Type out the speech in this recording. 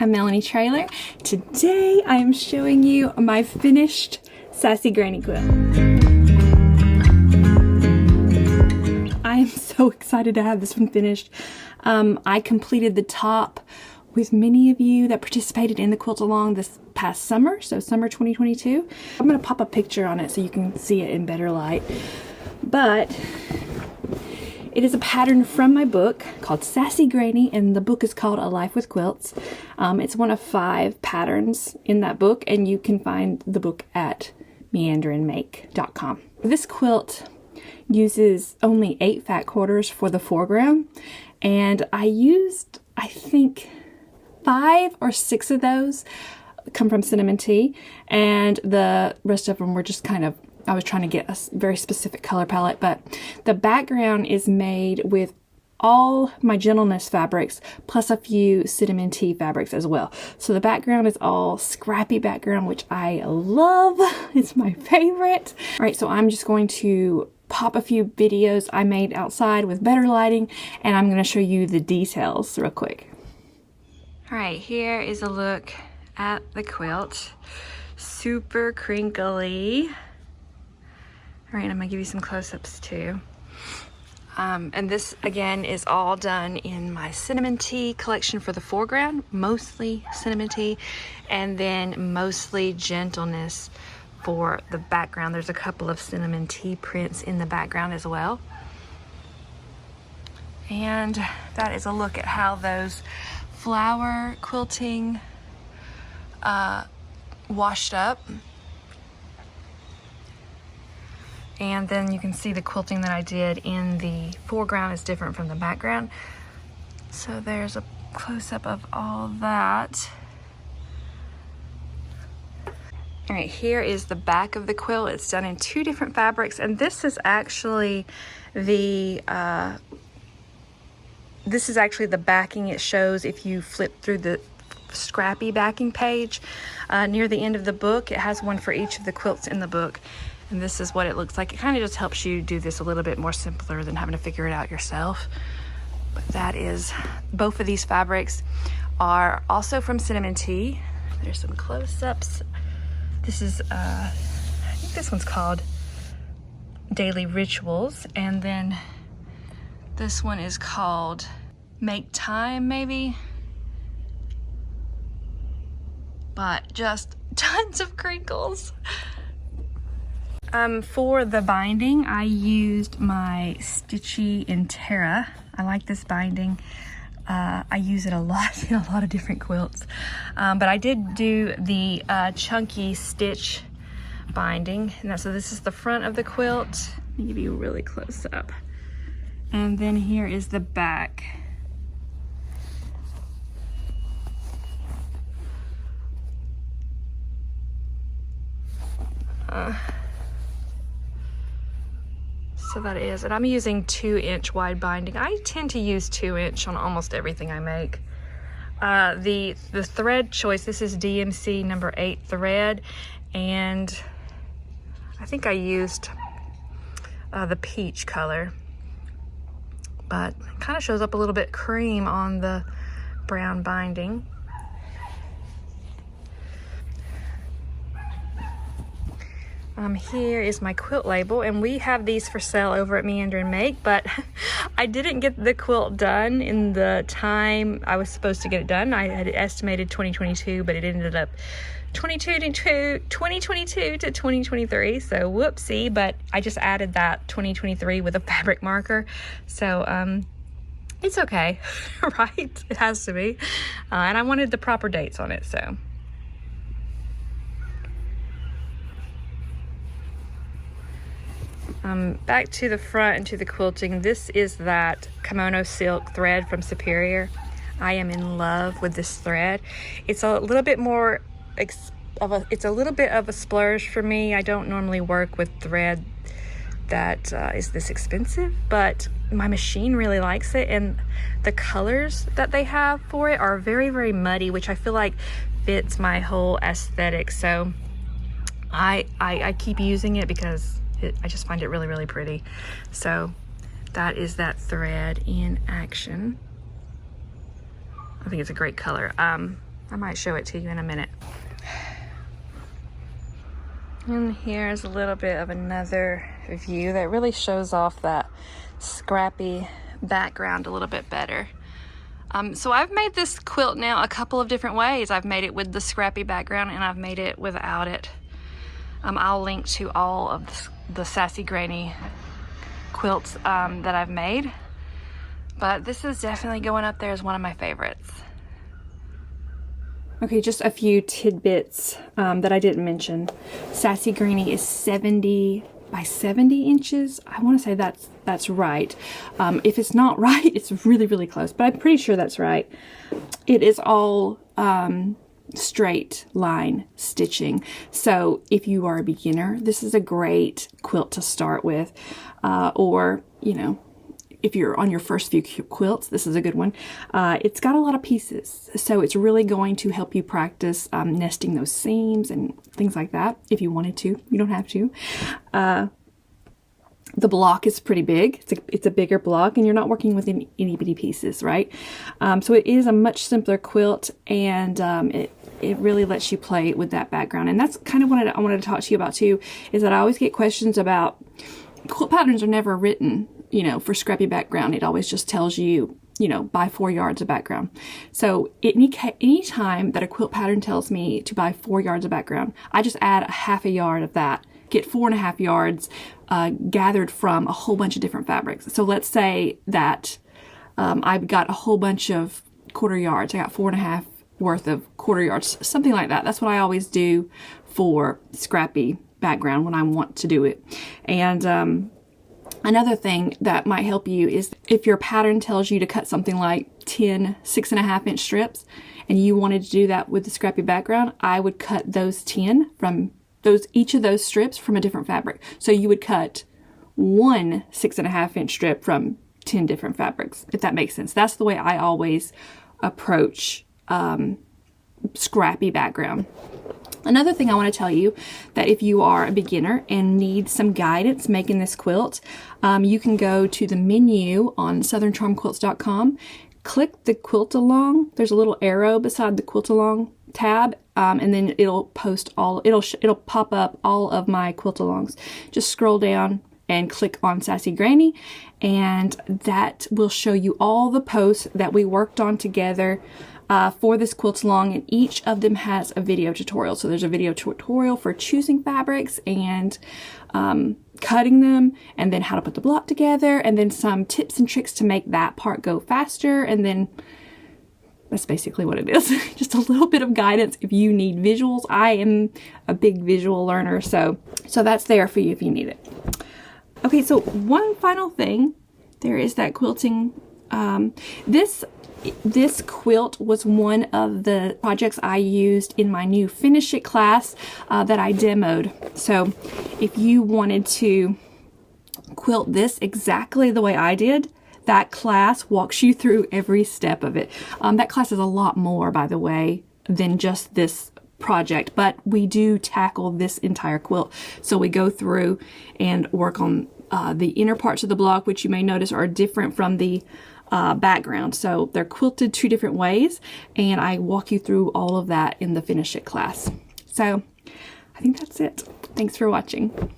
I'm Melanie Traylor. Today I am showing you my finished Sassy Granny Quilt. I am so excited to have this one finished. I completed the top with many of you that participated in the quilt along this past summer, so summer 2022. I'm going to pop a picture on it so you can see it in better light. But it is a pattern from my book called Sassy Granny, and the book is called A Life with Quilts. It's one of 5 patterns in that book, and you can find the book at meanderanmake.com. This quilt uses only 8 fat quarters for the foreground, and I used, I think, 5 or 6 of those come from Cinnamon Tea, and the rest of them were just kind of, I was trying to get a very specific color palette. But the background is made with all my Gentleness fabrics plus a few Cinnamon Tea fabrics as well. So the background is all scrappy background, which I love. It's my favorite. All right, so I'm just going to pop a few videos I made outside with better lighting, and I'm going to show you the details real quick. All right, here is a look at the quilt. Super crinkly. All right, I'm gonna give you some close-ups too. And this, again, is all done in my Cinnamon Tea collection for the foreground, mostly Cinnamon Tea, and then mostly Gentleness for the background. There's a couple of Cinnamon Tea prints in the background as well. And that is a look at how those flower quilting washed up. And then you can see the quilting that I did in the foreground is different from the background. So there's a close-up of all that. All right, here is the back of the quilt. It's done in 2 different fabrics, and this is actually the backing it shows if you flip through the scrappy backing page. Near the end of the book, it has one for each of the quilts in the book. And this is what it looks like. It kind of just helps you do this a little bit more simpler than having to figure it out yourself. But that is, both of these fabrics are also from Cinnamon Tea. There's some close-ups. This is, I think this one's called Daily Rituals. And then this one is called Make Time, maybe. But just tons of crinkles. For the binding, I used my Stitchy in Terra. I like this binding. I use it a lot in a lot of different quilts. But I did do the chunky stitch binding. And so this is the front of the quilt. Let me give you a really close up. And then here is the back. So that is, and I'm using 2-inch wide binding. I tend to use 2-inch on almost everything I make. The thread choice, this is DMC number 8 thread, and I think I used the peach color, but it kind of shows up a little bit cream on the brown binding. Here is my quilt label, and we have these for sale over at Meander and Make, but I didn't get the quilt done in the time I was supposed to get it done. I had estimated 2022, but it ended up 2022 to 2023, so whoopsie, but I just added that 2023 with a fabric marker, so it's okay, right? It has to be, and I wanted the proper dates on it, so. Back to the front and to the quilting. This is that kimono silk thread from Superior. I am in love with this thread. It's a little bit more it's a little bit of a splurge for me. I don't normally work with thread that is this expensive, but my machine really likes it, and the colors that they have for it are very, very muddy, which I feel like fits my whole aesthetic. So I keep using it because I just find it really, really pretty. So that is that thread in action. I think it's a great color. I might show it to you in a minute. And here's a little bit of another view that really shows off that scrappy background a little bit better. So I've made this quilt now a couple of different ways. I've made it with the scrappy background and I've made it without it. I'll link to all of the Sassy Granny quilts that I've made. But this is definitely going up there as one of my favorites. Okay, just a few tidbits that I didn't mention. Sassy Granny is 70 by 70 inches. I want to say that's right. If it's not right, it's really, really close, but I'm pretty sure that's right. It is all straight line stitching. So if you are a beginner, this is a great quilt to start with. Or, you know, if you're on your first few quilts, this is a good one. It's got a lot of pieces, so it's really going to help you practice nesting those seams and things like that. If you wanted to, you don't have to. The block is pretty big. It's a bigger block, and you're not working with any itty bitty pieces, right? So it is a much simpler quilt, and it really lets you play with that background. And that's kind of what I wanted to talk to you about too, is that I always get questions about quilt patterns are never written, you know, for scrappy background. It always just tells you, you know, buy 4 yards of background. So any time that a quilt pattern tells me to buy 4 yards of background, I just add a half a yard of that, get 4.5 yards gathered from a whole bunch of different fabrics. So let's say that I've got a whole bunch of quarter yards. I got 4.5 worth of quarter yards, something like that. That's what I always do for scrappy background when I want to do it. And another thing that might help you is if your pattern tells you to cut something like 10 6.5 inch strips and you wanted to do that with the scrappy background, I would cut those 10 from each of those strips from a different fabric. So you would cut one 6.5 inch strip from 10 different fabrics, if that makes sense. That's the way I always approach scrappy background. Another thing I want to tell you, that if you are a beginner and need some guidance making this quilt, you can go to the menu on southerncharmquilts.com, click the quilt along. There's a little arrow beside the quilt along tab, and then it'll pop up all of my quilt alongs. Just scroll down and click on Sassy Granny, and that will show you all the posts that we worked on together for this quilt along, and each of them has a video tutorial. So there's a video tutorial for choosing fabrics and cutting them, and then how to put the block together, and then some tips and tricks to make that part go faster, and then that's basically what it is. Just a little bit of guidance if you need visuals. I am a big visual learner, so that's there for you if you need it. Okay, so one final thing, there is that quilting. This quilt was one of the projects I used in my new Finish It class that I demoed. So if you wanted to quilt this exactly the way I did, that class walks you through every step of it. That class is a lot more, by the way, than just this project, but we do tackle this entire quilt. So we go through and work on the inner parts of the block, which you may notice are different from the background. So they're quilted 2 different ways, and I walk you through all of that in the Finish It class. So I think that's it. Thanks for watching.